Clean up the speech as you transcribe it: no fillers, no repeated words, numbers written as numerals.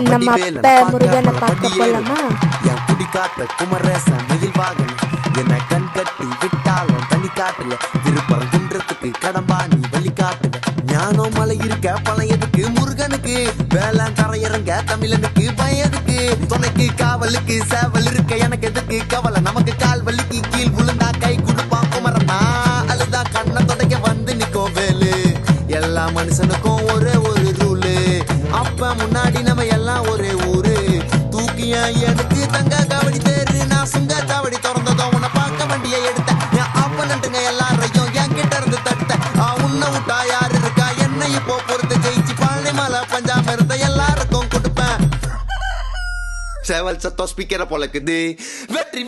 நம்ம அப்ப முருகனை பார்க்க போலாமா? என் குடி காத்த குமரேசன் மயில் வாகனம் என்ன கண் கட்டி விட்டாலும் தனி காட்டுல திருப்பரம் குன்றத்துக்கு கடம்பாணி வழி காட்டுல ஞானம் மலை இருக்க பழையதுக்கு முருகனுக்கு வேளாண் தரையிறங்க தமிழனுக்கு பயதுக்கு துணைக்கு காவலுக்கு சேவல் இருக்க எனக்கு எதுக்கு கவலை நமக்கு கால் வலிக்கு கீழ் விழுந்தா கை கொடுப்பான் குமரனா அழுதா கண்ணை தொடக்க வந்து நிற்கும் வேலு எல்லா மனுஷனுக்கும் ஒரே ஒரு ரூலு அப்ப முன்னாடி நம்ம எல்லாம் ஒரே ஊரு தூக்கிய எனக்கு தங்க காவடி தேரு நான் சுங்க காவடி திறந்ததும் உன்னை பார்க்க வண்டியை எடுத்தேன் என் அப்பனண்டுங்க எல்லாரையும் என் கிட்ட இருந்து தட்ட உன்னை விட்டா யாரு இருக்கா என்னை இப்போ பொறுத்து ஜெயிச்சு பழனி மலை பஞ்சாம இருந்த எல்லாருக்கும் கொடுப்பேன் சேவல் சத்தம் ஸ்பீக்கரை பொழக்குது வெற்றி